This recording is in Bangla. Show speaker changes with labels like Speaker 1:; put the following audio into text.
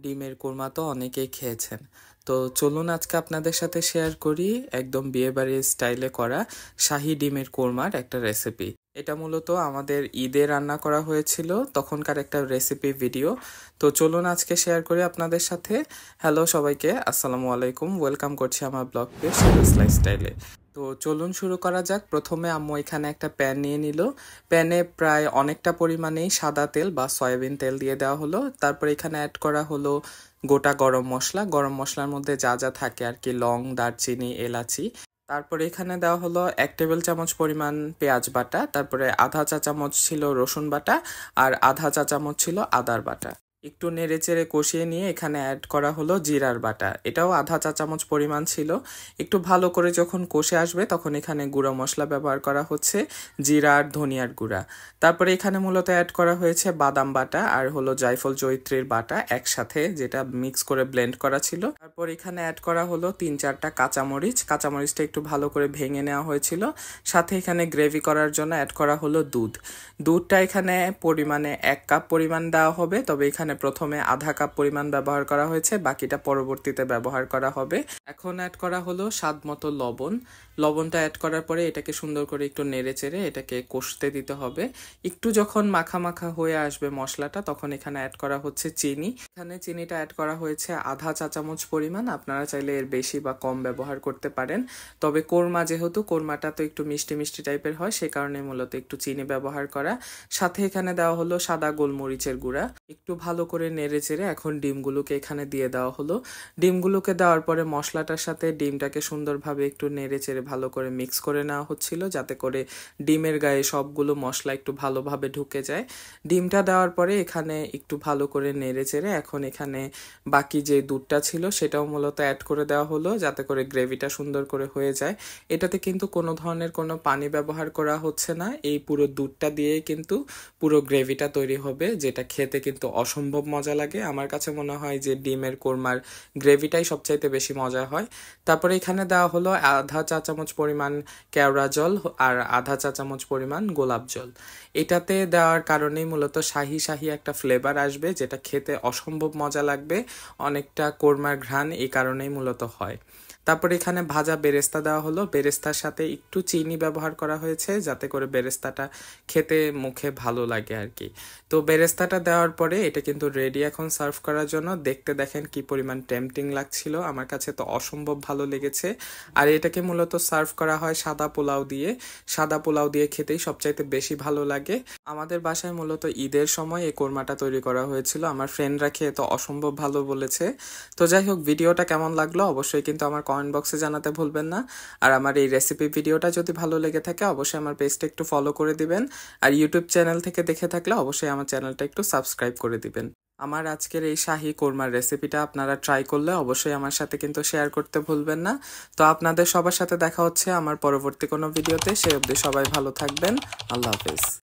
Speaker 1: ডিমের কোরমা তো অনেকেই খেয়েছেন। তো চলুন আজকে আপনাদের সাথে শেয়ার করি একদম বিয়েবাড়ির স্টাইলে করা শাহী ডিমের কোরমার একটা রেসিপি। এটা মূলত আমাদের ঈদে রান্না করা হয়েছিল, তখনকার একটা রেসিপি ভিডিও। তো চলুন আজকে শেয়ার করি আপনাদের সাথে। হ্যালো সবাইকে, আসসালামু আলাইকুম, ওয়েলকাম করছি আমার ব্লগ পেজ সিরাজ লাইফস্টাইলে। তো চলুন শুরু করা যাক। প্রথমে আম্মু এখানে একটা প্যান নিয়ে নিল। প্যানে প্রায় অনেকটা পরিমাণেই সাদা তেল বা সয়াবিন তেল দিয়ে দেওয়া হলো। তারপর এখানে অ্যাড করা হলো গোটা গরম মশলা। গরম মশলার মধ্যে যা যা থাকে আর কি, লং, দারচিনি, এলাচি। তারপরে এখানে দেওয়া হলো 1 টেবিল চামচ পরিমাণ পেঁয়াজ বাটা, তারপরে আধা চা চামচ ছিল রসুন বাটা, আর আধা চা চামচ ছিল আদার বাটা। একটু নেড়ে চেড়ে কষিয়ে নিয়ে এখানে অ্যাড করা হলো জিরার বাটা, এটাও আধা চা চামচ পরিমাণ ছিল। একটু ভালো করে যখন কষে আসবে তখন এখানে গুঁড়ো মশলা ব্যবহার করা হচ্ছে, জিরা আর ধনিয়ার গুঁড়া। তারপরে এখানে মূলত অ্যাড করা হয়েছে বাদাম বাটা আর হলো জায়ফল জয়িত্রীর বাটা একসাথে, যেটা মিক্স করে ব্লেন্ড করা ছিল। তারপর এখানে অ্যাড করা হলো 3-4টা কাঁচামরিচ। কাঁচামরিচটা একটু ভালো করে ভেঙে নেওয়া হয়েছিল। সাথে এখানে গ্রেভি করার জন্য অ্যাড করা হলো দুধ। দুধটা এখানে পরিমাণে 1 কাপ পরিমাণ দেওয়া হবে, তবে এখানে প্রথমে আধা কাপ পরিমাণ ব্যবহার করা হয়েছে, বাকিটা পরবর্তীতে ব্যবহার করা হবে। এখন অ্যাড করা হলো স্বাদ মতো লবণ। লবণটা অ্যাড করার পরে এটাকে সুন্দর করে একটু নেড়ে চেড়ে এটাকে কষতে দিতে হবে। একটু যখন মাখা মাখা হয়ে আসবে মশলাটা, তখন এখানে অ্যাড করা হচ্ছে চিনি। এখানে চিনিটা অ্যাড করা হয়েছে আধা চা চামচ পরিমাণ। আপনারা চাইলে এর বেশি বা কম ব্যবহার করতে পারেন, তবে কোরমা যেহেতু, কোরমাটা তো একটু মিষ্টি মিষ্টি টাইপের হয়, সে কারণে মূলত একটু চিনি ব্যবহার করা। সাথে এখানে দেওয়া হলো সাদা গোলমরিচের গুঁড়া। একটু ভালো করে নেড়ে চেড়ে এখন ডিমগুলোকে এখানে দিয়ে দেওয়া হলো। ডিমগুলোকে দেওয়ার পরে মশলাটার সাথে ডিমটাকে সুন্দরভাবে একটু নেড়ে চেড়ে ভালো করে মিক্স করে নেওয়া হচ্ছিল, যাতে করে ডিমের গায়ে সবগুলো মশলা একটু ভালোভাবে ঢুকে যায়। ডিমটা দেওয়ার পরে এখানে একটু ভালো করে নেড়ে চেড়ে এখন এখানে বাকি যে দুধটা ছিল সেটাও মূলত অ্যাড করে দেওয়া হলো, যাতে করে গ্রেভিটা সুন্দর করে হয়ে যায়। এটাতে কিন্তু কোনো ধরনের কোনো পানি ব্যবহার করা হচ্ছে না, এই পুরো দুধটা দিয়েই কিন্তু পুরো গ্রেভিটা তৈরি হবে, যেটা খেতে কিন্তু অসম্ভব মজা লাগে। আমার কাছে মনে হয় যে ডিমের কোরমার গ্রেভিটাই সবচাইতে বেশি মজা হয়। তারপরে এখানে দেওয়া হলো আধা চা চামচ পরিমাণ কেওড়া জল আর আধা চা চামচ পরিমাণ গোলাপ জল। এটাতে দেওয়ার কারণেই মূলত শাহি শাহি একটা ফ্লেভার আসবে, যেটা খেতে অসম্ভব মজা লাগবে। অনেকটা কোরমার ঘ্রাণ এই কারণেই মূলত হয়। তারপর এখানে ভাজা বেরেস্তা দেওয়া হলো। বেরেস্তার সাথে একটু চিনি ব্যবহার করা হয়েছে, যাতে করে বেরেস্তাটা খেতে মুখে ভালো লাগে আর কি। তো বেরেস্তাটা দেওয়ার পরে এটা কিন্তু রেডি এখন সার্ভ করার জন্য। দেখতে দেখেন কি পরিমাণ টেম্পটিং লাগছিল, আমার কাছে তো অসম্ভব ভালো লেগেছে। আর এটাকে মূলত সার্ভ করা হয় সাদা পোলাও দিয়ে। সাদা পোলাও দিয়ে খেতেই সবচাইতে বেশি ভালো লাগে। আমাদের বাসায় মূলত ঈদের সময় এই কোরমাটা তৈরি করা হয়েছিল। আমার ফ্রেন্ডরা খেয়ে তো অসম্ভব ভালো বলেছে। তো যাই হোক, ভিডিওটা কেমন লাগলো অবশ্যই কিন্তু আমার কমেন্ট বক্সে জানাতে ভুলবেন না। আর আমার এই রেসিপি ভিডিওটা যদি ভালো লেগে থাকে অবশ্যই আমার পেজটা একটু ফলো করে দিবেন। আর ইউটিউব চ্যানেল থেকে দেখে থাকলে অবশ্যই আমার চ্যানেলটা একটু সাবস্ক্রাইব করে দিবেন। আমার আজকের এই শাহী কোরমার রেসিপিটা আপনারা ট্রাই করলে অবশ্যই আমার সাথে কিন্তু শেয়ার করতে ভুলবেন না। তো আপনাদের সবার সাথে দেখা হচ্ছে আমার পরবর্তী কোনো ভিডিওতে। সে অবধি সবাই ভালো থাকবেন। আল্লাহ হাফেজ।